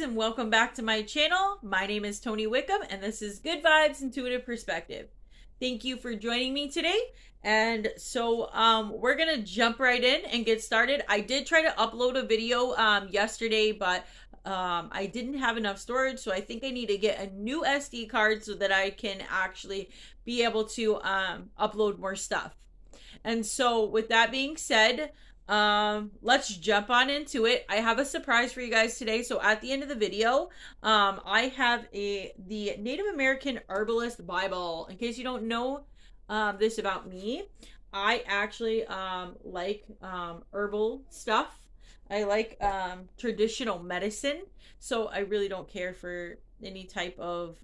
and welcome back to my channel. My name is Tony Wickham and this is Good Vibes Intuitive Perspective. Thank you for joining me today. And so we're gonna jump right in and get started. I did try to upload a video yesterday, but I didn't have enough storage, so I think I need to get a new SD card so that I can actually be able to upload more stuff. And so with that being said, let's jump on into it. I have a surprise for you guys today. So at the end of the video, I have the Native American Herbalist Bible. In case you don't know this about me, I actually like herbal stuff. I like traditional medicine. So I really don't care for any type of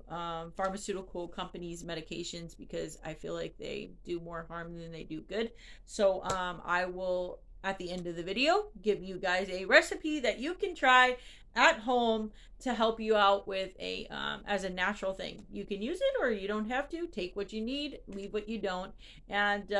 pharmaceutical companies' medications because I feel like they do more harm than they do good. So I will, at the end of the video, give you guys a recipe that you can try at home to help you out with a as a natural thing. You can use it or you don't have to. Take what you need, leave what you don't, and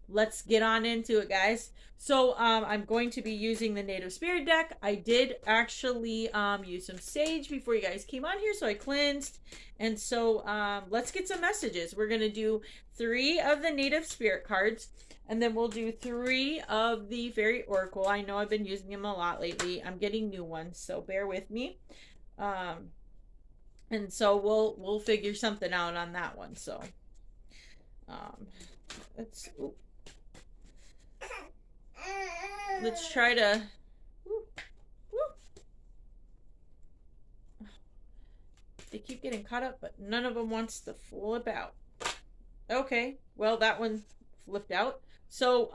let's get on into it, guys. So I'm going to be using the Native Spirit deck. I did actually use some sage before you guys came on here, so I cleansed. And so let's get some messages. We're going to do 3 of the Native Spirit cards, and then we'll do 3 of the Fairy Oracle. I know I've been using them a lot lately. I'm getting new ones, so bear with me. And so we'll figure something out on that one. So let's try to They keep getting caught up, but none of them wants to flip out. Okay, well, that one flipped out. So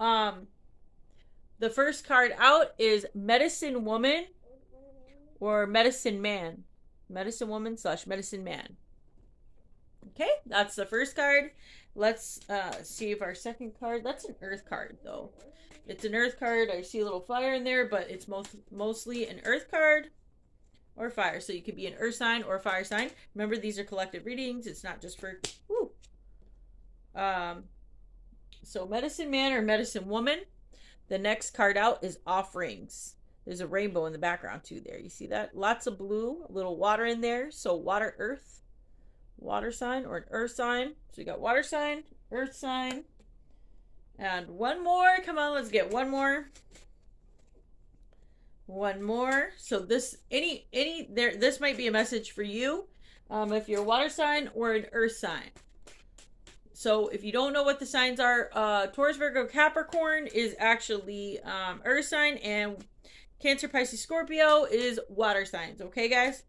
the first card out is Medicine Woman or Medicine Man. Medicine Woman / Medicine Man. Okay, that's the first card. Let's see if our second card, that's an earth card though. It's an earth card. I see a little fire in there, but it's mostly an earth card or fire. So you could be an earth sign or a fire sign. Remember, these are collective readings. It's not just for, woo. So Medicine Man or Medicine Woman. The next card out is Offerings. There's a rainbow in the background too there. You see that? Lots of blue, a little water in there. So water, earth, water sign or an earth sign. So you got water sign, earth sign, and one more. Come on, let's get one more. One more. So this this might be a message for you if you're a water sign or an earth sign. So if you don't know what the signs are, Taurus, Virgo, Capricorn is actually earth sign, and Cancer, Pisces, Scorpio is water signs. Okay, guys?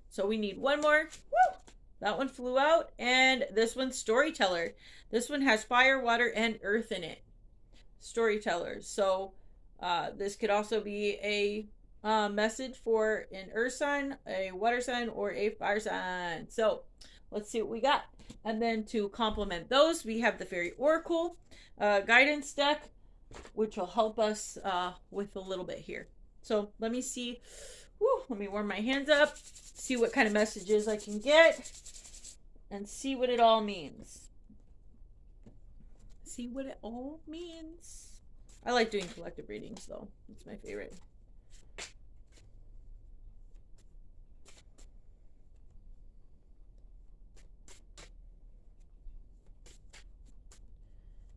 So we need one more. Woo! That one flew out. And this one's Storyteller. This one has fire, water, and earth in it. Storyteller. So this could also be a message for an earth sign, a water sign, or a fire sign. So let's see what we got. And then to complement those, we have the Fairy Oracle guidance deck, which will help us with a little bit here. So let me see. Woo, let me warm my hands up, see what kind of messages I can get, and see what it all means. See what it all means. I like doing collective readings, though. It's my favorite.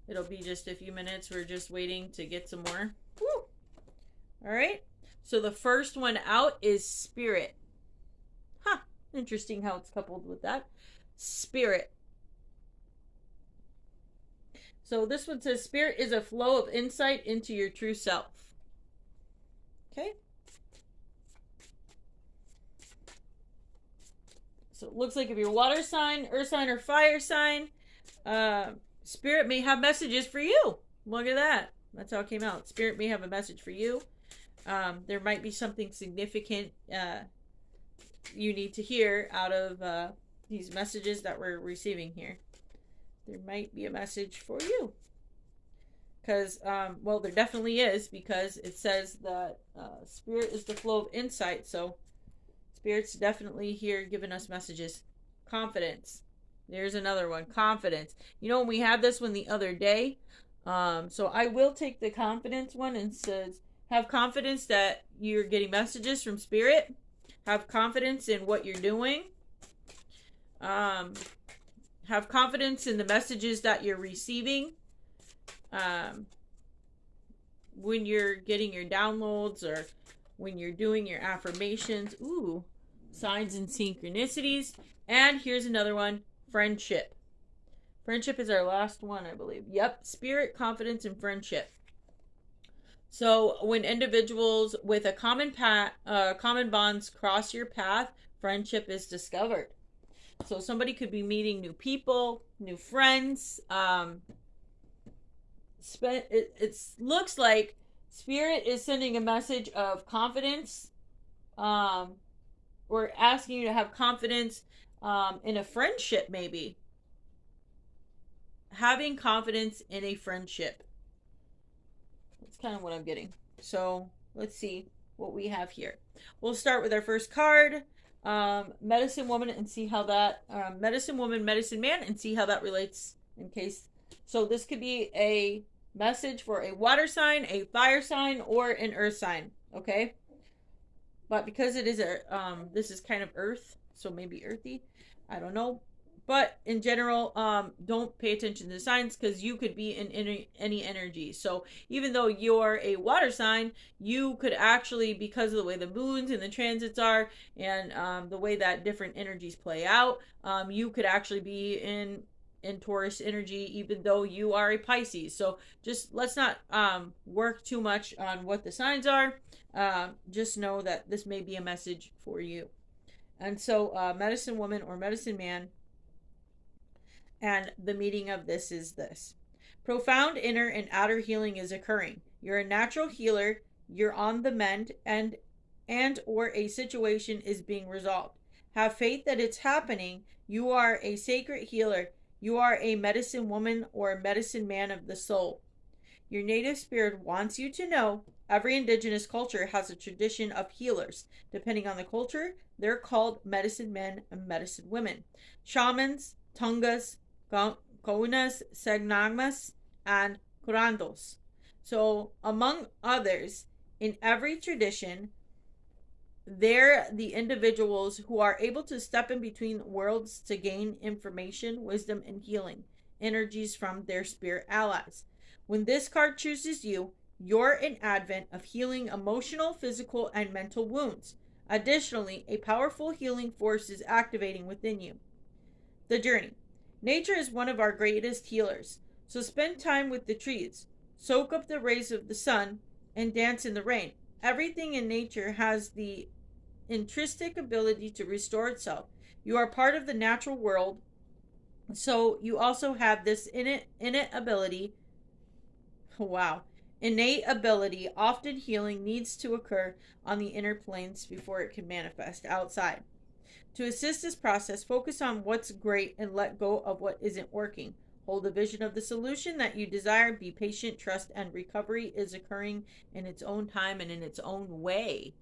It'll be just a few minutes. We're just waiting to get some more. Woo! All right. So the first one out is Spirit. Huh. Interesting how it's coupled with that. Spirit. So this one says, Spirit is a flow of insight into your true self. Okay. So it looks like if you're water sign, earth sign, or fire sign, Spirit may have messages for you. Look at that. That's how it came out. Spirit may have a message for you. There might be something significant you need to hear out of these messages that we're receiving here. There might be a message for you. Because, well, there definitely is, because it says that Spirit is the flow of insight. So Spirit's definitely here giving us messages. Confidence. There's another one. Confidence. You know, we had this one the other day. So I will take the confidence one and says, have confidence that you're getting messages from Spirit. Have confidence in what you're doing. Have confidence in the messages that you're receiving. When you're getting your downloads or when you're doing your affirmations. Ooh, signs and synchronicities. And here's another one, friendship. Friendship is our last one, I believe. Yep, spirit, confidence, and friendship. So when individuals with a common bonds cross your path, friendship is discovered. So somebody could be meeting new people, new friends. It looks like Spirit is sending a message of confidence. Or asking you to have confidence in a friendship, maybe. Having confidence in a friendship. That's kind of what I'm getting. So let's see what we have here. We'll start with our first card. Medicine woman, and see how that medicine woman, medicine man, and see how that relates in case. So this could be a message for a water sign, a fire sign, or an earth sign. Okay, but because it is a this is kind of earth, so maybe earthy, I don't know. But in general, don't pay attention to the signs because you could be in any energy. So even though you're a water sign, you could actually, because of the way the moons and the transits are, and the way that different energies play out, you could actually be in Taurus energy, even though you are a Pisces. So just let's not work too much on what the signs are. Just know that this may be a message for you. And so medicine woman or medicine man. And the meaning of this is this. Profound inner and outer healing is occurring. You're a natural healer. You're on the mend, and or a situation is being resolved. Have faith that it's happening. You are a sacred healer. You are a medicine woman or a medicine man of the soul. Your native spirit wants you to know every indigenous culture has a tradition of healers. Depending on the culture, they're called medicine men and medicine women. Shamans, Tungas, Kaunas, Segnagmas, and Curandos. So, among others, in every tradition, they're the individuals who are able to step in between worlds to gain information, wisdom, and healing energies from their spirit allies. When this card chooses you, you're an advent of healing emotional, physical, and mental wounds. Additionally, a powerful healing force is activating within you. The journey. Nature is one of our greatest healers, so spend time with the trees, soak up the rays of the sun, and dance in the rain. Everything in nature has the intrinsic ability to restore itself. You are part of the natural world, so you also have this innate ability. Wow. Innate ability. Often healing needs to occur on the inner planes before it can manifest outside. To assist this process, focus on what's great and let go of what isn't working. Hold a vision of the solution that you desire. Be patient, trust, and recovery is occurring in its own time and in its own way.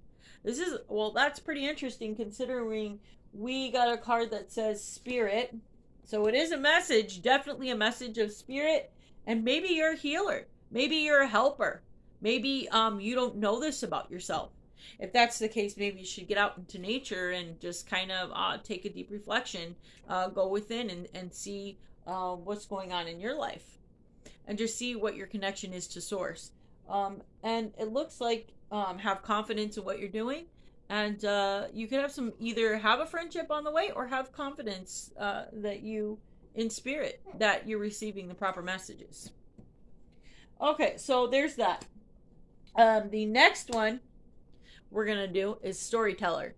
This is, well, that's pretty interesting considering we got a card that says spirit. So it is a message, definitely a message of spirit. And maybe you're a healer. Maybe you're a helper. Maybe you don't know this about yourself. If that's the case, maybe you should get out into nature and just kind of take a deep reflection, go within and see what's going on in your life, and just see what your connection is to source. And it looks like have confidence in what you're doing, and you could have either have a friendship on the way or have confidence that you, in spirit, that you're receiving the proper messages. Okay, so there's that. The next one we're gonna do is storyteller.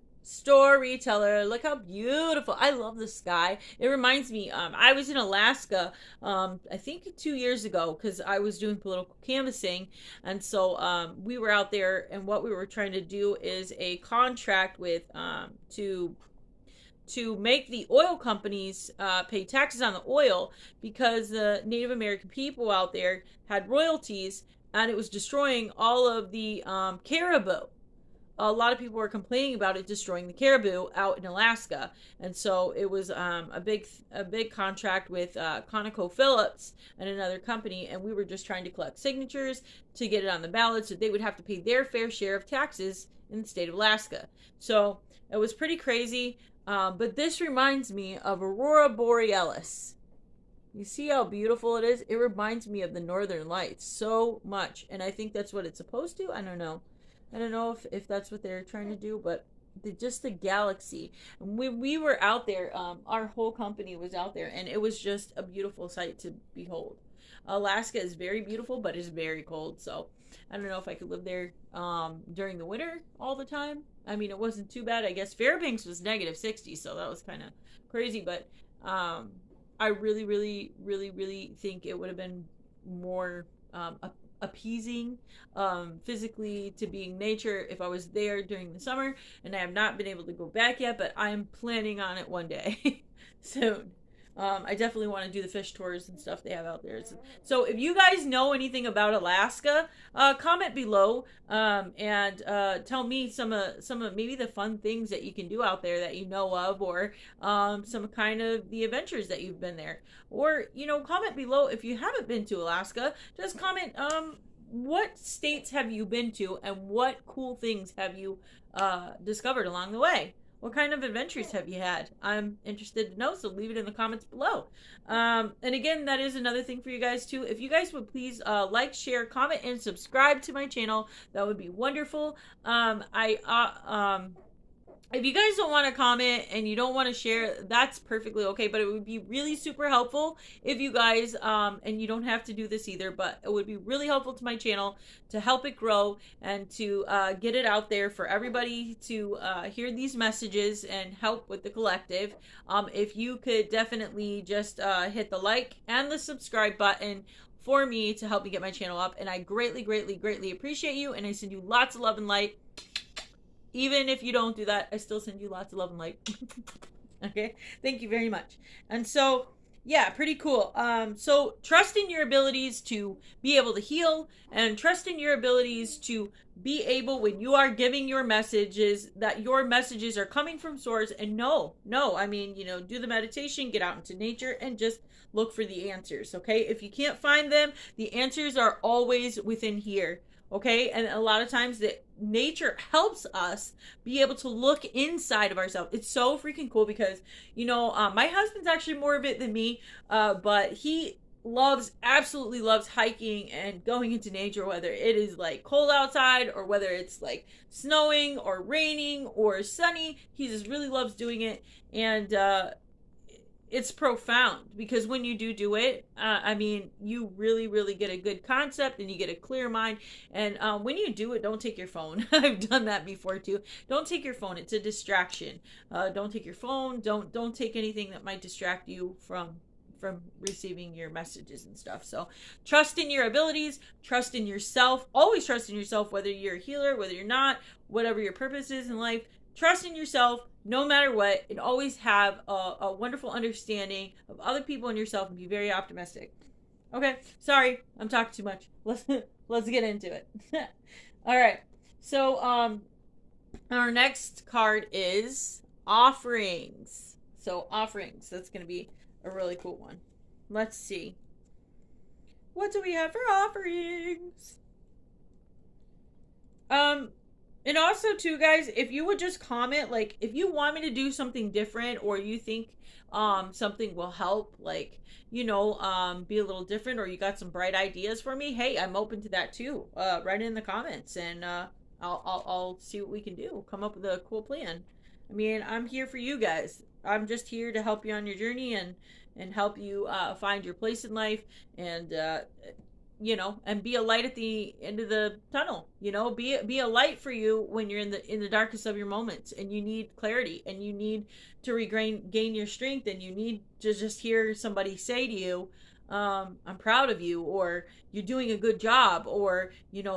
Look how beautiful. I love the sky. It reminds me, I was in Alaska I think 2 years ago because I was doing political canvassing, and so we were out there, and what we were trying to do is a contract with to make the oil companies pay taxes on the oil, because the Native American people out there had royalties and it was destroying all of the caribou. A lot of people were complaining about it destroying the caribou out in Alaska, and so it was a big contract with ConocoPhillips and another company, and we were just trying to collect signatures to get it on the ballot so they would have to pay their fair share of taxes in the state of Alaska. So It was pretty crazy. But this reminds me of Aurora Borealis. You see how beautiful it is? It reminds me of the Northern Lights so much. And I think that's what it's supposed to. I don't know. I don't know if that's what they're trying to do, but just the galaxy. When we were out there, our whole company was out there, and it was just a beautiful sight to behold. Alaska is very beautiful, but it's very cold. So I don't know if I could live there during the winter all the time. I mean, it wasn't too bad. I guess Fairbanks was negative 60, so that was kind of crazy. But I really, really, really, really think it would have been more appeasing physically to being nature if I was there during the summer. And I have not been able to go back yet, but I'm planning on it one day soon. I definitely want to do the fish tours and stuff they have out there. So if you guys know anything about Alaska, comment below and tell me some of maybe the fun things that you can do out there that you know of, or some kind of the adventures that you've been there. Or, comment below if you haven't been to Alaska. Just comment what states have you been to and what cool things have you discovered along the way. What kind of adventures have you had? I'm interested to know, so leave it in the comments below. And again, that is another thing for you guys too. If you guys would please like, share, comment, and subscribe to my channel, that would be wonderful. If you guys don't want to comment and you don't want to share, that's perfectly okay. But it would be really super helpful if you guys, and you don't have to do this either, but it would be really helpful to my channel to help it grow and to get it out there for everybody to hear these messages and help with the collective. If you could definitely just hit the like and the subscribe button for me to help me get my channel up. And I greatly, greatly, greatly appreciate you. And I send you lots of love and light. Even if you don't do that, I still send you lots of love and light. Okay? Thank you very much. And so, yeah, pretty cool. So trust in your abilities to be able to heal, and trust in your abilities to be able, when you are giving your messages, that your messages are coming from source. And do the meditation, get out into nature, and just look for the answers. Okay? If you can't find them, the answers are always within here. Okay, and a lot of times that nature helps us be able to look inside of ourselves. It's so freaking cool because, my husband's actually more of it than me, but he absolutely loves hiking and going into nature, whether it is like cold outside or whether it's like snowing or raining or sunny. He just really loves doing it. And it's profound because when you do it, you really, really get a good concept and you get a clear mind. And when you do it, don't take your phone. I've done that before too. Don't take your phone. It's a distraction. Don't take your phone. Don't take anything that might distract you from receiving your messages and stuff. So trust in your abilities, trust in yourself. Always trust in yourself, whether you're a healer, whether you're not, whatever your purpose is in life. Trust in yourself no matter what, and always have a wonderful understanding of other people and yourself, and be very optimistic. Okay, sorry, I'm talking too much. Let's get into it. All right, so our next card is offerings. So offerings, that's going to be a really cool one. Let's see. What do we have for offerings? And also too, guys, if you would just comment, like, if you want me to do something different, or you think something will help, like, be a little different, or you got some bright ideas for me, hey, I'm open to that too. Write it in the comments, and I'll see what we can do. Come up with a cool plan. I mean, I'm here for you guys. I'm just here to help you on your journey and help you find your place in life, and and be a light at the end of the tunnel. Be a light for you when you're in the darkest of your moments, and you need clarity, and you need to gain your strength, and you need to just hear somebody say to you, I'm proud of you, or you're doing a good job, or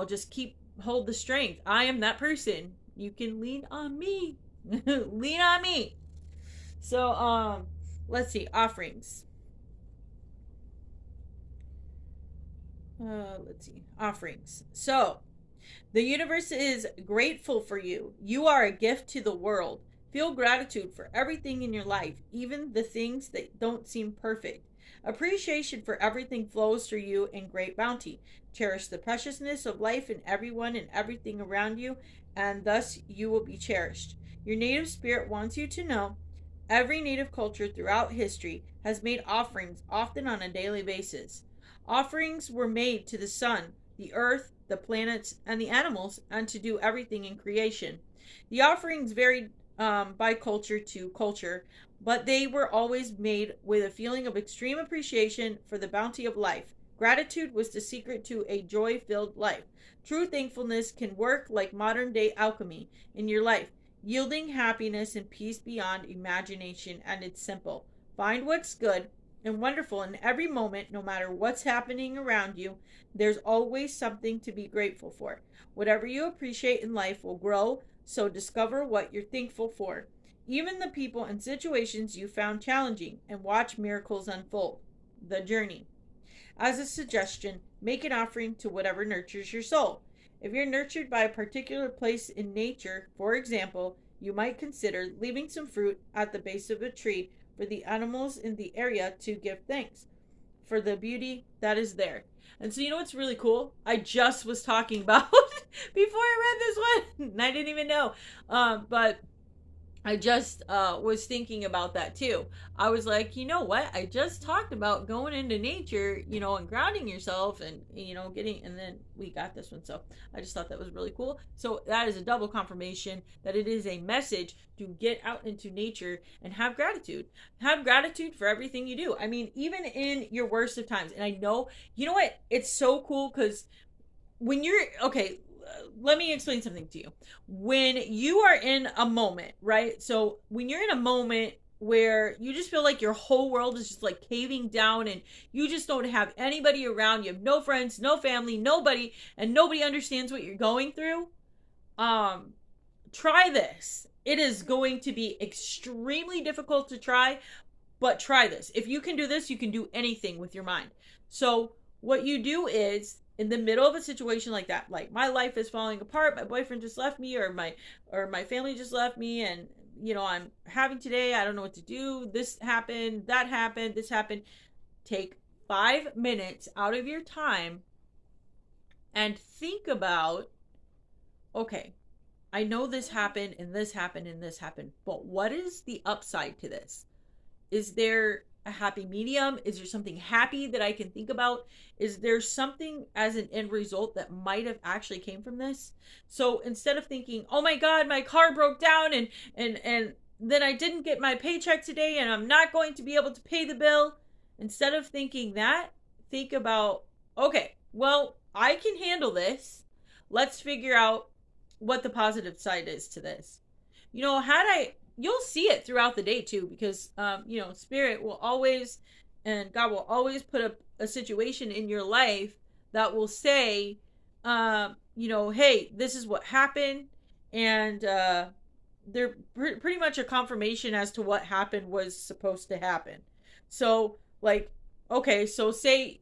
just hold the strength. I am that person. You can lean on me. Lean on me. So let's see, offerings. Let's see, offerings. So, the universe is grateful for you. You are a gift to the world. Feel gratitude for everything in your life, even the things that don't seem perfect. Appreciation for everything flows through you in great bounty. Cherish the preciousness of life in everyone and everything around you, and thus you will be cherished. Your native spirit wants you to know every native culture throughout history has made offerings, often on a daily basis. Offerings were made to the sun, the earth, the planets, and the animals, and to do everything in creation. The offerings varied by culture to culture, but they were always made with a feeling of extreme appreciation for the bounty of life. Gratitude was the secret to a joy filled life. True thankfulness can work like modern day alchemy in your life, yielding happiness and peace beyond imagination, and it's simple. Find what's good and wonderful in every moment, no matter what's happening around you. There's always something to be grateful for. Whatever you appreciate in life will grow, so discover what you're thankful for, even the people and situations you found challenging, and watch miracles unfold. The journey. As a suggestion, make an offering to whatever nurtures your soul. If you're nurtured by a particular place in nature, for example, you might consider leaving some fruit at the base of a tree for the animals in the area to give thanks for the beauty that is there. And so, you know what's really cool? I just was talking about before I read this one, and I didn't even know. But I just was thinking about that too. I was like, you know what? I just talked about going into nature, and grounding yourself and, and then we got this one. So I just thought that was really cool. So that is a double confirmation that it is a message to get out into nature and have gratitude. Have gratitude for everything you do. I mean, even in your worst of times. And I know, you know what? It's so cool because when you're, okay, let me explain something to you. When you are in a moment, right? So when you're in a moment where you just feel like your whole world is just like caving down and you just don't have anybody around, you have no friends, no family, nobody, and nobody understands what you're going through, try this. It is going to be extremely difficult to try, but try this. If you can do this, you can do anything with your mind. So what you do is, in the middle of a situation like that, like my life is falling apart, my boyfriend just left me, or my family just left me, and I'm having today, I don't know what to do, this happened, that happened, this happened. Take 5 minutes out of your time and think about, okay, I know this happened and this happened and this happened, but what is the upside to this? Is there a happy medium? Is there something happy that I can think about? Is there something as an end result that might have actually came from this? So instead of thinking, oh my God, my car broke down and then I didn't get my paycheck today and I'm not going to be able to pay the bill. Instead of thinking that, think about, okay, well, I can handle this. Let's figure out what the positive side is to this. You'll see it throughout the day too, because spirit will always, and God will always put a situation in your life that will say, hey, this is what happened, and they're pretty much a confirmation as to what happened was supposed to happen. So like, okay, so say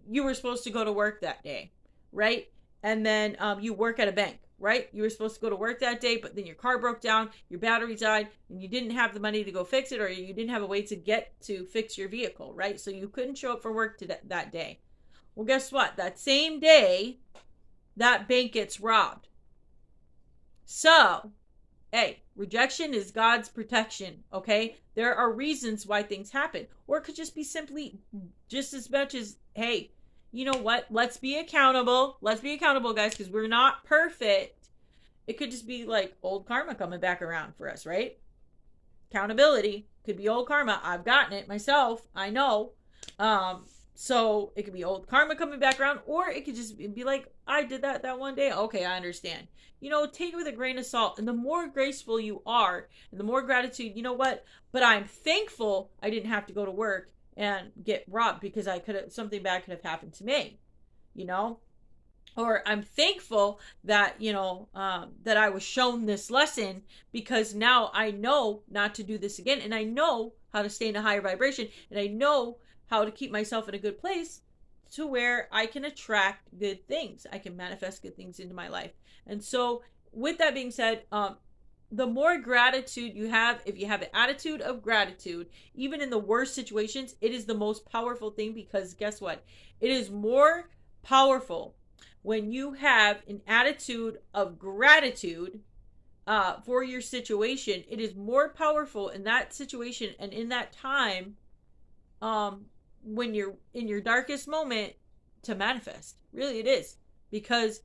you were supposed to go to work that day, right? And then you work at a bank, right? You were supposed to go to work that day, but then your car broke down, your battery died, and you didn't have the money to go fix it, or you didn't have a way to get to fix your vehicle, right? So you couldn't show up for work that day. Well, guess what? That same day, that bank gets robbed. So, hey, rejection is God's protection, okay? There are reasons why things happen. Or it could just be simply just as much as, hey, you know what? Let's be accountable. Let's be accountable, guys, because we're not perfect. It could just be like old karma coming back around for us, right? Accountability could be old karma. I've gotten it myself. I know. So it could be old karma coming back around, or it could just be like, I did that one day. Okay, I understand. Take it with a grain of salt. And the more graceful you are, and the more gratitude, you know what? But I'm thankful I didn't have to go to work and get robbed because something bad could have happened to me, or I'm thankful that, that I was shown this lesson, because now I know not to do this again. And I know how to stay in a higher vibration, and I know how to keep myself in a good place to where I can attract good things. I can manifest good things into my life. And so with that being said, the more gratitude you have, if you have an attitude of gratitude, even in the worst situations, it is the most powerful thing, because guess what? It is more powerful when you have an attitude of gratitude for your situation. It is more powerful in that situation and in that time, when you're in your darkest moment, to manifest. Really, it is. Because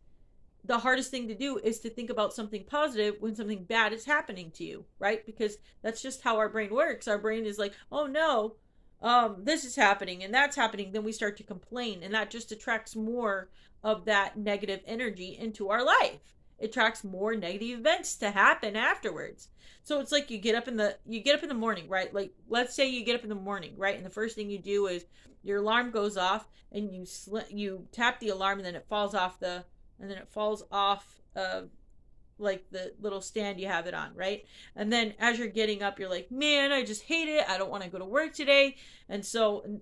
the hardest thing to do is to think about something positive when something bad is happening to you, right? Because that's just how our brain works. Our brain is like, oh no, this is happening and that's happening. Then we start to complain, and that just attracts more of that negative energy into our life. It attracts more negative events to happen afterwards. So it's like you get up in the morning, right? Like, let's say you get up in the morning, right? And the first thing you do is your alarm goes off, and you tap the alarm, and then it falls off of like the little stand you have it on, right? And then as you're getting up, you're like, man, I just hate it. I don't want to go to work today. And so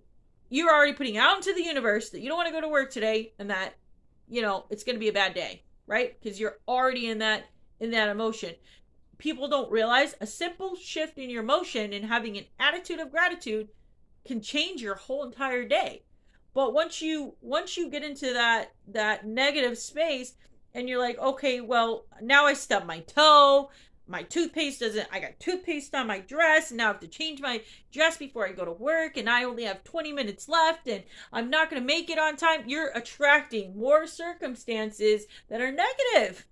you're already putting out into the universe that you don't want to go to work today, and that, it's going to be a bad day, right? Because you're already in that emotion. People don't realize a simple shift in your emotion and having an attitude of gratitude can change your whole entire day. But once you get into that negative space, and you're like, okay, well, now I stubbed my toe, my toothpaste I got toothpaste on my dress, and now I have to change my dress before I go to work, and I only have 20 minutes left, and I'm not going to make it on time. You're attracting more circumstances that are negative.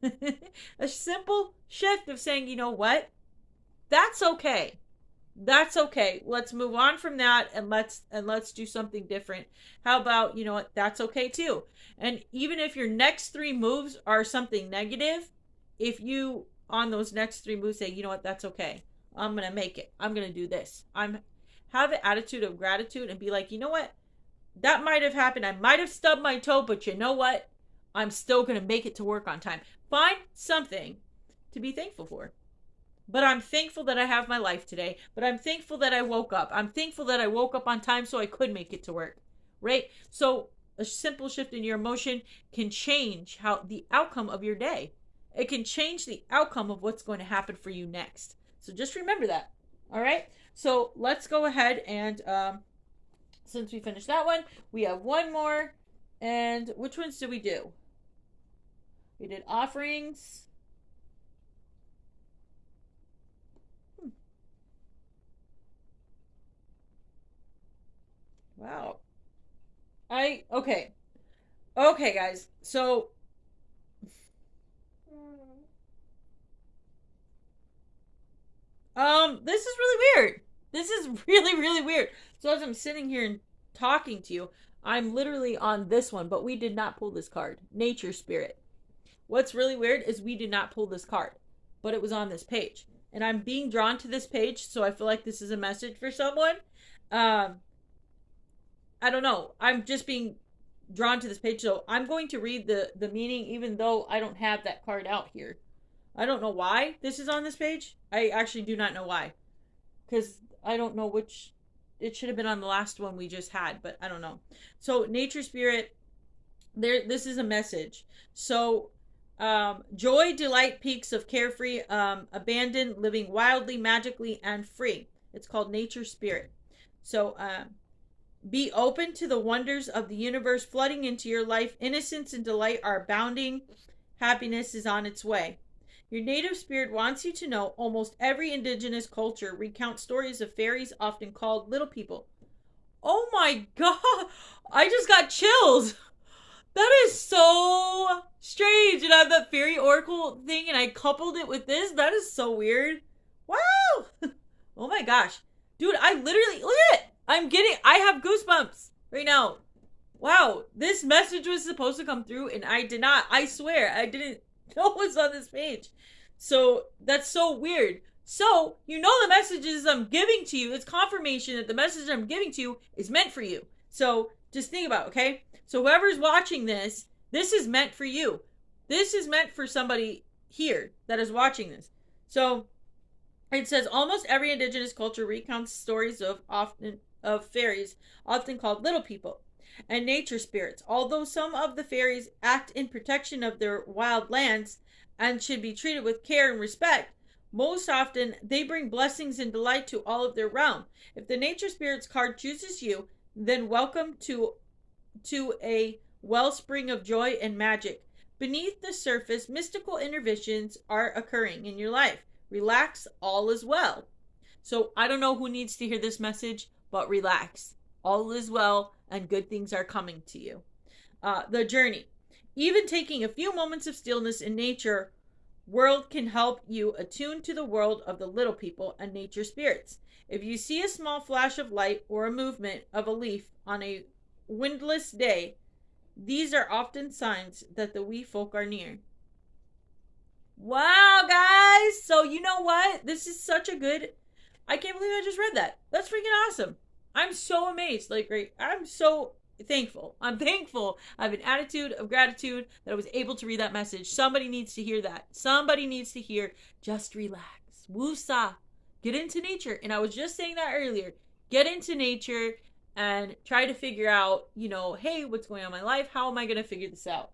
A simple shift of saying, you know what? That's okay. That's okay. Let's move on from that, and let's do something different. How about, you know what? That's okay too. And even if your next 3 moves are something negative, if you on those next 3 moves say, you know what, that's okay. I'm going to make it. I'm going to do this. Have an attitude of gratitude and be like, you know what? That might have happened. I might have stubbed my toe, but you know what? I'm still going to make it to work on time. Find something to be thankful for. But I'm thankful that I have my life today. But I'm thankful that I woke up. I'm thankful that I woke up on time so I could make it to work. Right? So a simple shift in your emotion can change how the outcome of your day. It can change the outcome of what's going to happen for you next. So just remember that. All right? So let's go ahead and, since we finished that one, we have one more. And which ones did we do? We did offerings. Wow. Okay. Okay, guys. So this is really weird. This is really, really weird. So as I'm sitting here and talking to you, I'm literally on this one, but we did not pull this card. Nature Spirit. What's really weird is we did not pull this card, but it was on this page. And I'm being drawn to this page, so I feel like this is a message for someone. I don't know. I'm just being drawn to this page, so I'm going to read the meaning, even though I don't have that card out here. I don't know why this is on this page. I actually do not know why, because I don't know which. It should have been on the last one we just had, but I don't know. So Nature Spirit, this is a message. So joy, delight, peaks of carefree, abandon, living wildly, magically, and free. It's called Nature Spirit. So be open to the wonders of the universe flooding into your life. Innocence and delight are abounding. Happiness is on its way. Your native spirit wants you to know almost every indigenous culture recounts stories of fairies, often called little people. Oh my god! I just got chills! That is so strange. And I have that fairy oracle thing, and I coupled it with this. That is so weird. Wow! Oh my gosh. Dude, I literally, look at it! I have goosebumps right now. Wow, this message was supposed to come through, and I did not. I swear, I didn't know what's on this page. So, that's so weird. So, you know the messages I'm giving to you, it's confirmation that the message I'm giving to you is meant for you. So, just think about it, okay? So, whoever's watching this is meant for you. This is meant for somebody here that is watching this. So, it says, almost every indigenous culture recounts stories of fairies, often called little people, and nature spirits. Although some of the fairies act in protection of their wild lands and should be treated with care and respect, Most often, they bring blessings and delight to all of their realm. If the nature spirits card chooses you, then welcome to a wellspring of joy and magic. Beneath the surface, mystical interventions are occurring in your life. Relax, all is well. So I don't know who needs to hear this message, but relax. All is well, and good things are coming to you. The journey. Even taking a few moments of stillness in nature world can help you attune to the world of the little people and nature spirits. If you see a small flash of light or a movement of a leaf on a windless day, these are often signs that the wee folk are near. Wow, guys! So you know what? This is such a good... I can't believe I just read that. That's freaking awesome. I'm so amazed. I'm so thankful. I'm thankful. I have an attitude of gratitude that I was able to read that message. Somebody needs to hear that. Somebody needs to hear, just relax. Woosah. Get into nature. And I was just saying that earlier. Get into nature and try to figure out, hey, what's going on in my life? How am I going to figure this out?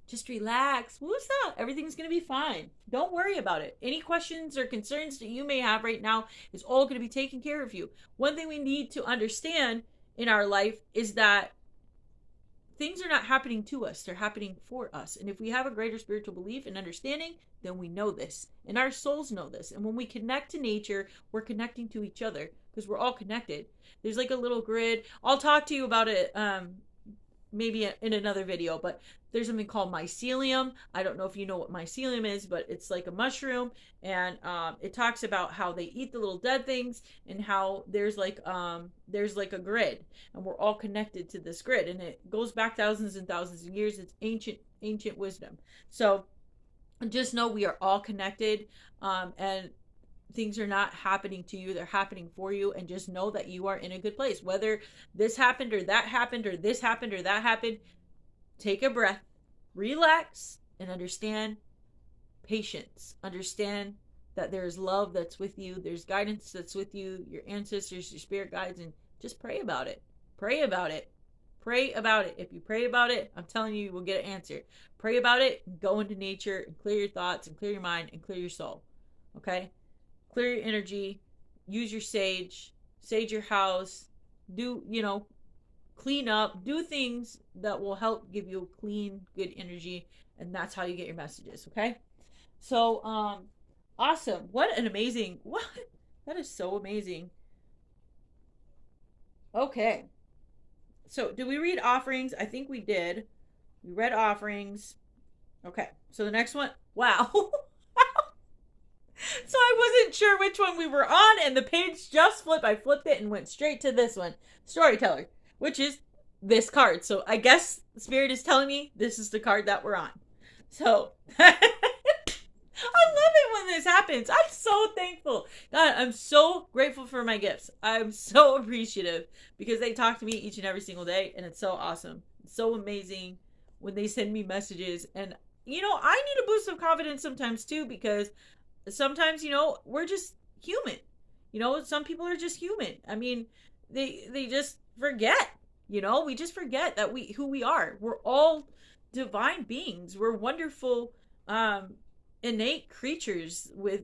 Just relax. Woosah. Everything's going to be fine. Don't worry about it. Any questions or concerns that you may have right now is all going to be taken care of you. One thing we need to understand in our life is that things are not happening to us. They're happening for us. And if we have a greater spiritual belief and understanding, then we know this. And our souls know this. And when we connect to nature, we're connecting to each other because we're all connected. There's like a little grid. I'll talk to you about it maybe in another video, but there's something called mycelium. I don't know if you know what mycelium is, but it's like a mushroom, and it talks about how they eat the little dead things and how there's like a grid, and we're all connected to this grid, and it goes back thousands and thousands of years. It's ancient wisdom. So just know we are all connected, and things are not happening to you, they're happening for you. And just know that you are in a good place. Whether this happened or that happened or this happened or that happened, take a breath, relax, and understand patience. Understand that there's love that's with you, there's guidance that's with you, your ancestors, your spirit guides, and just pray about it. Pray about it. Pray about it. If you pray about it, I'm telling you, you will get an answer. Pray about it, go into nature and clear your thoughts and clear your mind and clear your soul. Okay? Clear your energy, use your sage your house, clean up, do things that will help give you clean, good energy, and that's how you get your messages, okay? So, awesome. What that is so amazing. Okay. So, did we read offerings? I think we did. We read offerings. Okay. So, the next one, wow. So I wasn't sure which one we were on, and the page just flipped. I flipped it and went straight to this one, Storyteller, which is this card. So I guess Spirit is telling me this is the card that we're on. So I love it when this happens. I'm so thankful. God, I'm so grateful for my gifts. I'm so appreciative because they talk to me each and every single day, and it's so awesome. It's so amazing when they send me messages. And, I need a boost of confidence sometimes too, because sometimes, we're just human. Some people are just human. I mean, they just forget, we just forget that who we are. We're all divine beings. We're wonderful, innate creatures with,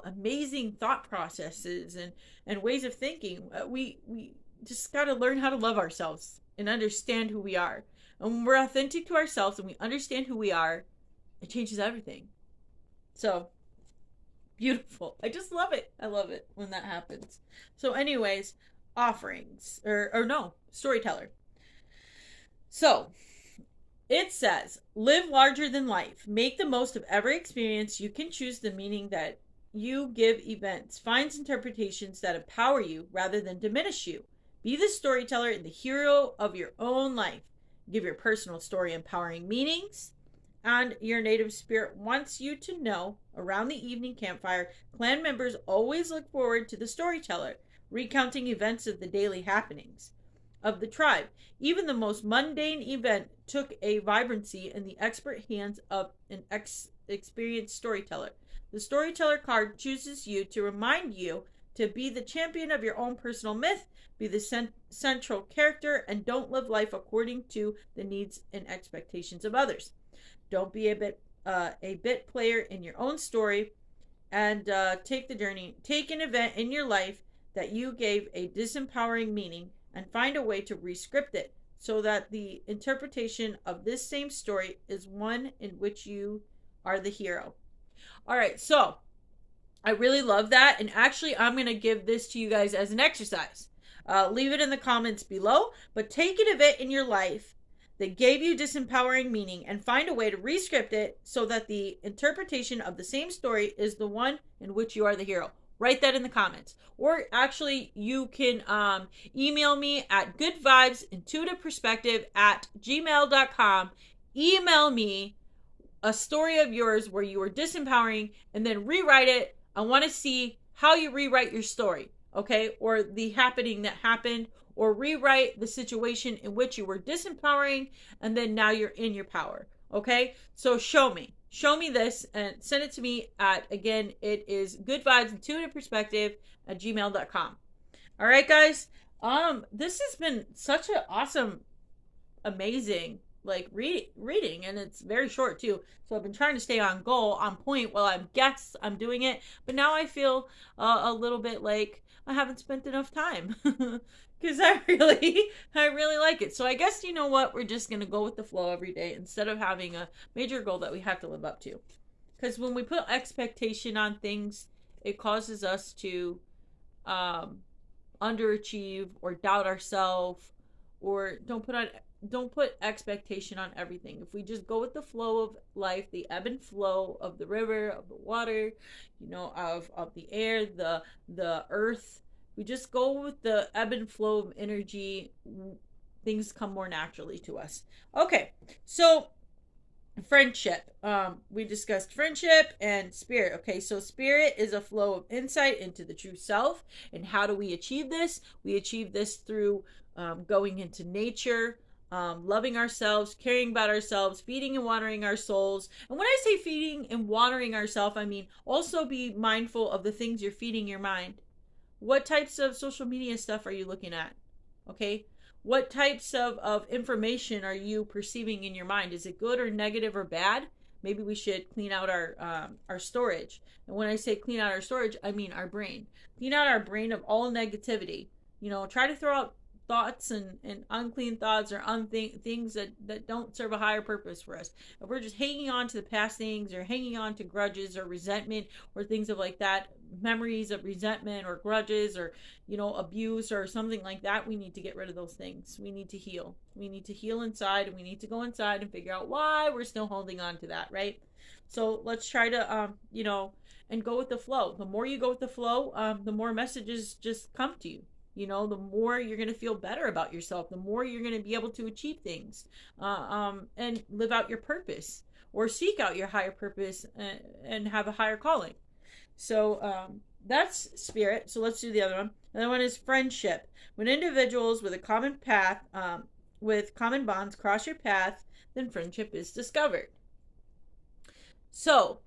amazing thought processes and ways of thinking. We just got to learn how to love ourselves and understand who we are. And when we're authentic to ourselves and we understand who we are, it changes everything. So, beautiful. I just love it. I love it when that happens. So anyways, offerings or no, storyteller. So it says, live larger than life. Make the most of every experience. You can choose the meaning that you give events. Find interpretations that empower you rather than diminish you. Be the storyteller and the hero of your own life. Give your personal story empowering meanings. And your native spirit wants you to know, around the evening campfire, clan members always look forward to the storyteller, recounting events of the daily happenings of the tribe. Even the most mundane event took a vibrancy in the expert hands of an experienced storyteller. The storyteller card chooses you to remind you to be the champion of your own personal myth, be the central character, and don't live life according to the needs and expectations of others. Don't be a bit player in your own story, and take the journey. Take an event in your life that you gave a disempowering meaning and find a way to rescript it so that the interpretation of this same story is one in which you are the hero. All right, so I really love that. And actually, I'm going to give this to you guys as an exercise. Leave it in the comments below, but take an event in your life that gave you disempowering meaning and find a way to rescript it so that the interpretation of the same story is the one in which you are the hero. Write that in the comments. Or actually, you can email me at goodvibesintuitiveperspective@gmail.com. Email me a story of yours where you were disempowering and then rewrite it. I want to see how you rewrite your story, okay? Or the happening that happened, or rewrite the situation in which you were disempowering and then now you're in your power, okay? So show me this and send it to me at, again, it is goodvibesintuitiveperspective@gmail.com. All right, guys. This has been such an awesome, amazing reading, and it's very short too, so I've been trying to stay on goal, on point while I'm doing it, but now I feel a little bit like I haven't spent enough time because I really like it. So I guess, you know what, we're just gonna go with the flow every day instead of having a major goal that we have to live up to, because when we put expectation on things, it causes us to underachieve or doubt ourselves, or don't put expectation on everything. If we just go with the flow of life, the ebb and flow of the river, of the water, you know, of the air, the earth, we just go with the ebb and flow of energy, things come more naturally to us. Okay, so friendship. We discussed friendship and spirit. Okay, so spirit is a flow of insight into the true self. And how do we achieve this? We achieve this through going into nature, loving ourselves, caring about ourselves, feeding and watering our souls. And when I say feeding and watering ourselves, I mean also be mindful of the things you're feeding your mind. What types of social media stuff are you looking at? Okay, what types of information are you perceiving in your mind? Is it good or negative or bad? Maybe we should clean out our storage. And when I say clean out our storage, I mean our brain. Clean out our brain of all negativity. You know, try to throw out thoughts and unclean thoughts or things that don't serve a higher purpose for us. If we're just hanging on to the past things, or hanging on to grudges or resentment or things of like that, memories of resentment or grudges, or, you know, abuse or something like that, we need to get rid of those things. We need to heal. We need to heal inside, and we need to go inside and figure out why we're still holding on to that, right? So let's try to, you know, and go with the flow. The more you go with the flow, the more messages just come to you. You know, the more you're going to feel better about yourself, the more you're going to be able to achieve things, and live out your purpose, or seek out your higher purpose, and have a higher calling. So that's spirit. So let's do the other one. Another one is friendship. When individuals with a common path, with common bonds cross your path, then friendship is discovered. So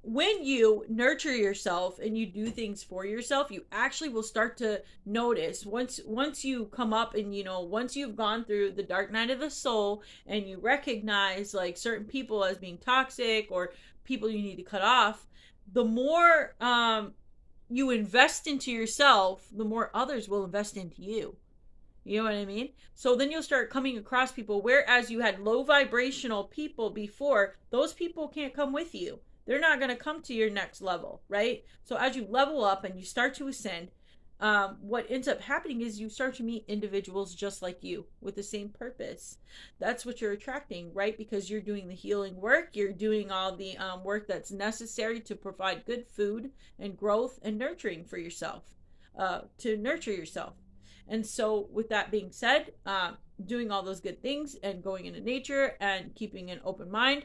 when you nurture yourself and you do things for yourself, you actually will start to notice once you come up, and, you know, once you've gone through the dark night of the soul and you recognize like certain people as being toxic or people you need to cut off, the more you invest into yourself, the more others will invest into you. You know what I mean? So then you'll start coming across people, whereas you had low vibrational people before, those people can't come with you. They're not going to come to your next level, right? So as you level up and you start to ascend, what ends up happening is you start to meet individuals just like you with the same purpose. That's what you're attracting, right? Because you're doing the healing work. You're doing all the work that's necessary to provide good food and growth and nurturing for yourself, to nurture yourself. And so with that being said, doing all those good things and going into nature and keeping an open mind,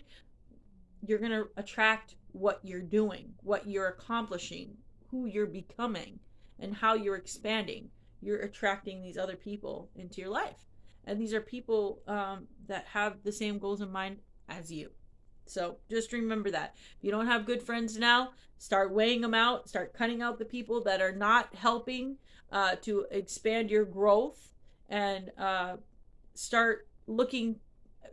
you're going to attract what you're doing, what you're accomplishing, who you're becoming, and how you're expanding. You're attracting these other people into your life. And these are people that have the same goals in mind as you. So just remember that. If you don't have good friends now, start weighing them out. Start cutting out the people that are not helping to expand your growth, and start looking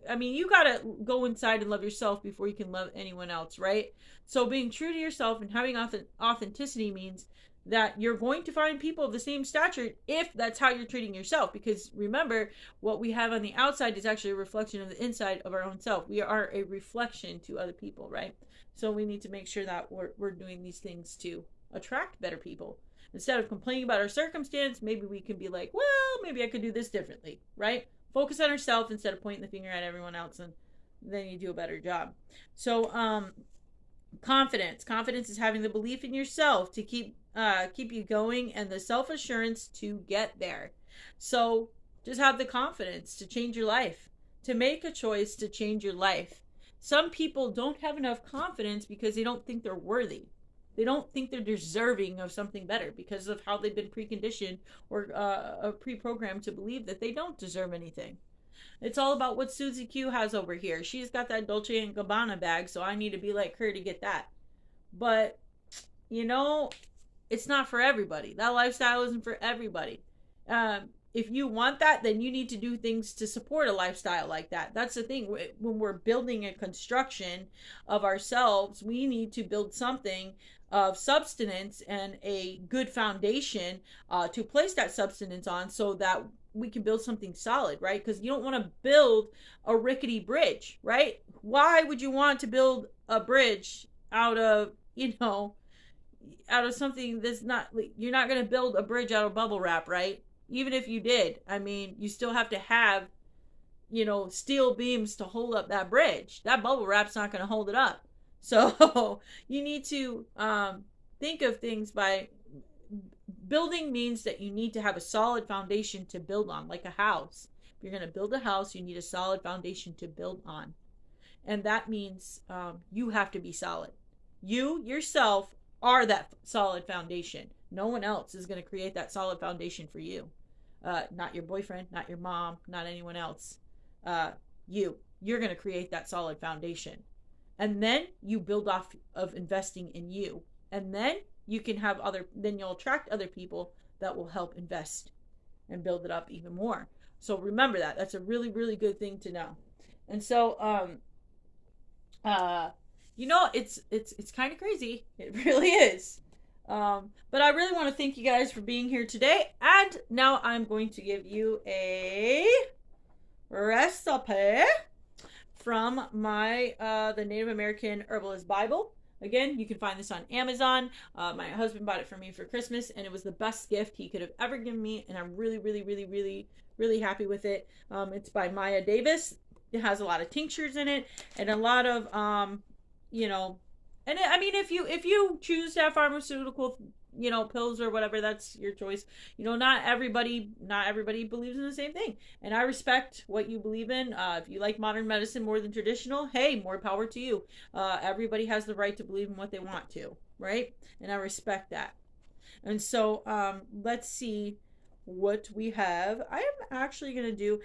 I mean, you got to go inside and love yourself before you can love anyone else, right? So being true to yourself and having authenticity means that you're going to find people of the same stature if that's how you're treating yourself. Because remember, what we have on the outside is actually a reflection of the inside of our own self. We are a reflection to other people, right? So we need to make sure that we're doing these things to attract better people. Instead of complaining about our circumstance, maybe we can be like, well, maybe I could do this differently, right? Focus on ourselves instead of pointing the finger at everyone else, and then you do a better job. So confidence is having the belief in yourself to keep you going, and the self-assurance to get there. So just have the confidence to change your life, to make a choice to change your life. Some people don't have enough confidence because they don't think they're worthy. They don't think they're deserving of something better because of how they've been preconditioned or pre-programmed to believe that they don't deserve anything. It's all about what Susie Q has over here. She's got that Dolce & Gabbana bag, so I need to be like her to get that. But, you know, it's not for everybody. That lifestyle isn't for everybody. If you want that, then you need to do things to support a lifestyle like that. That's the thing. When we're building a construction of ourselves, we need to build something of substance and a good foundation to place that substance on, so that we can build something solid, right? Because you don't want to build a rickety bridge, right? Why would you want to build a bridge out of, out of something that's not, you're not going to build a bridge out of bubble wrap, right? Even if you did, I mean, you still have to have, steel beams to hold up that bridge. That bubble wrap's not going to hold it up. So you need to think of things by building. Means that you need to have a solid foundation to build on, like a house. If you're going to build a house, you need a solid foundation to build on. And that means you have to be solid. You yourself are that solid foundation. No one else is going to create that solid foundation for you. Not your boyfriend, not your mom, not anyone else. You're going to create that solid foundation. And then you build off of investing in you. And then you can have then you'll attract other people that will help invest and build it up even more. So remember that. That's a really, really good thing to know. And so, it's kind of crazy. It really is. But I really want to thank you guys for being here today. And now I'm going to give you a recipe from my the Native American Herbalist Bible. Again, you can find this on Amazon. My husband bought it for me for Christmas, and it was the best gift he could have ever given me, and I'm really, really, really, really, really happy with it. It's by Maya Davis. It has a lot of tinctures in it, and a lot of if you choose to have pharmaceutical pills or whatever, that's your choice. Not everybody believes in the same thing, and I respect what you believe in. If you like modern medicine more than traditional, hey, more power to you. Everybody has the right to believe in what they want to, right? And I respect that. And so let's see what we have. I am actually gonna do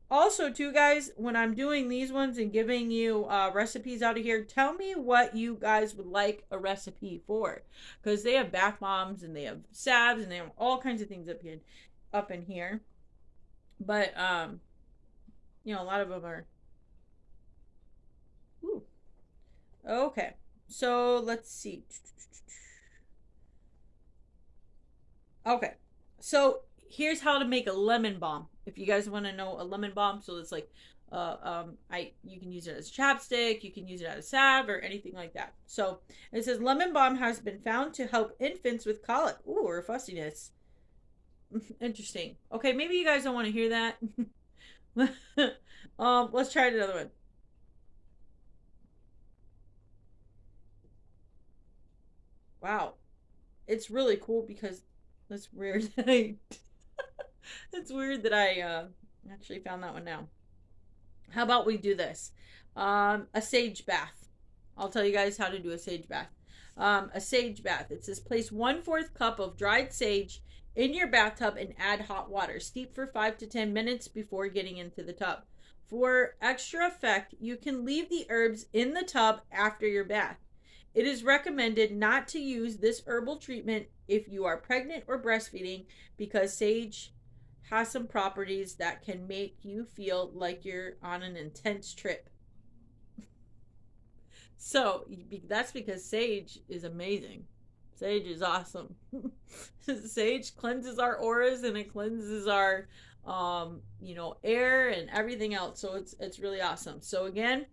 also, too, guys, when I'm doing these ones and giving you recipes out of here, tell me what you guys would like a recipe for. Because they have bath bombs, and they have salves, and they have all kinds of things up in here. But, a lot of them are... Ooh. Okay. So, let's see. Okay. So, here's how to make a lemon balm. If you guys want to know a lemon balm, so it's like, you can use it as chapstick, you can use it as a salve, or anything like that. So it says lemon balm has been found to help infants with colic, or fussiness. Interesting. Okay, maybe you guys don't want to hear that. Let's try another one. Wow, it's really cool because that's weird. It's weird that I actually found that one now. How about we do this? A sage bath. I'll tell you guys how to do a sage bath. A sage bath. It says place 1/4 cup of dried sage in your bathtub and add hot water. Steep for 5 to 10 minutes before getting into the tub. For extra effect, you can leave the herbs in the tub after your bath. It is recommended not to use this herbal treatment if you are pregnant or breastfeeding because sage has some properties that can make you feel like you're on an intense trip. So that's because sage is amazing. Sage is awesome. Sage cleanses our auras, and it cleanses our air and everything else. So it's really awesome. So again,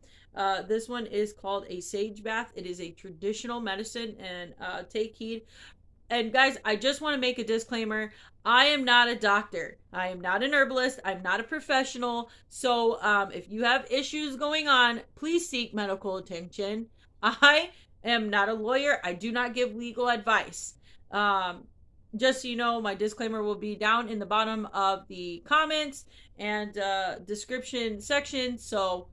this one is called a sage bath. It is a traditional medicine, and take heed. And guys, I just want to make a disclaimer. I am not a doctor. I am not an herbalist. I'm not a professional. So if you have issues going on, please seek medical attention. I am not a lawyer. I do not give legal advice. Just so you know, my disclaimer will be down in the bottom of the comments and description section.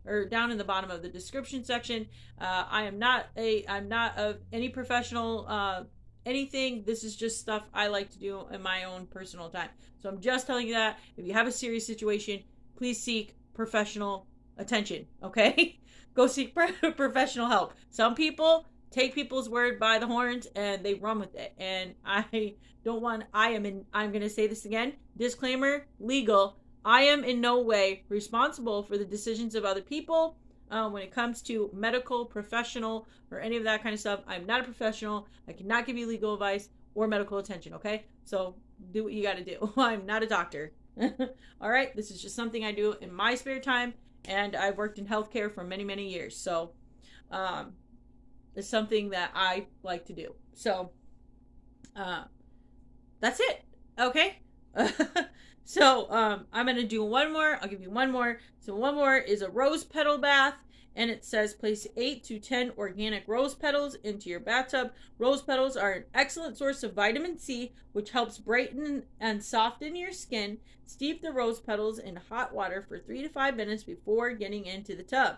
Or down in the bottom of the description section. I'm not of any professional anything. This is just stuff I like to do in my own personal time. So I'm just telling you that if you have a serious situation, please seek professional attention. Okay, go seek professional help. Some people take people's word by the horns and they run with it, and I don't want. I'm going to say this again. Disclaimer: legal. I am in no way responsible for the decisions of other people. When it comes to medical, professional, or any of that kind of stuff, I'm not a professional. I cannot give you legal advice or medical attention, okay? So do what you got to do. I'm not a doctor. All right? This is just something I do in my spare time, and I've worked in healthcare for many, many years. So it's something that I like to do. So that's it, okay? So I'm going to do one more. I'll give you one more. So one more is a rose petal bath. And it says place 8 to 10 organic rose petals into your bathtub. Rose petals are an excellent source of vitamin C, which helps brighten and soften your skin. Steep the rose petals in hot water for 3 to 5 minutes before getting into the tub.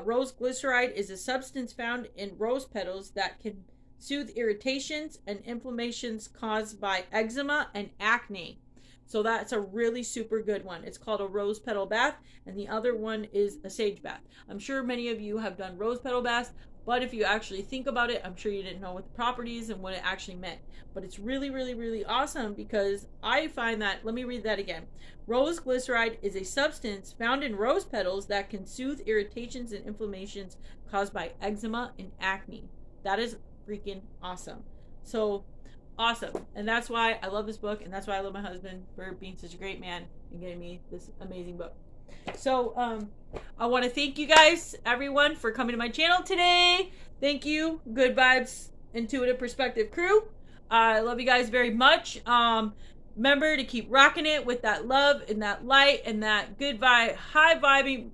Rose glyceride is a substance found in rose petals that can soothe irritations and inflammations caused by eczema and acne. So that's a really super good one. It's called a rose petal bath, and the other one is a sage bath. I'm sure many of you have done rose petal baths, but if you actually think about it, I'm sure you didn't know what the properties and what it actually meant. But it's really, really, really awesome, because I find that, let me read that again. Rose glyceride is a substance found in rose petals that can soothe irritations and inflammations caused by eczema and acne. That is freaking awesome. So awesome. And that's why I love this book, and that's why I love my husband for being such a great man and getting me this amazing book. So I want to thank you guys, everyone, for coming to my channel today. Thank you, Good Vibes Intuitive Perspective crew. I love you guys very much. Remember to keep rocking it with that love and that light and that good vibe, high vibing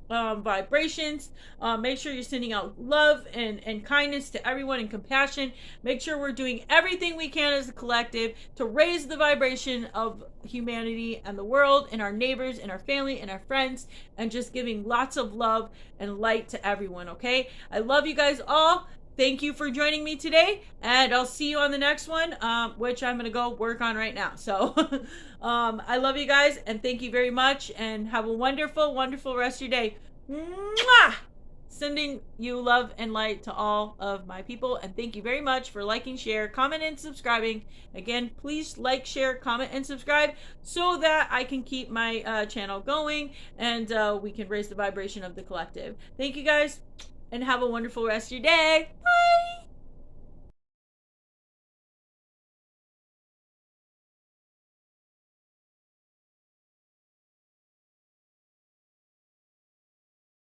vibrations. Make sure you're sending out love and kindness to everyone and compassion. Make sure we're doing everything we can as a collective to raise the vibration of humanity and the world and our neighbors and our family and our friends, and just giving lots of love and light to everyone. Okay, I love you guys all. Thank you for joining me today, and I'll see you on the next one, which I'm going to go work on right now. So I love you guys, and thank you very much, and have a wonderful, wonderful rest of your day. Mwah! Sending you love and light to all of my people, and thank you very much for liking, share, comment, and subscribing. Again, please like, share, comment, and subscribe so that I can keep my channel going, and we can raise the vibration of the collective. Thank you guys, and have a wonderful rest of your day. Bye!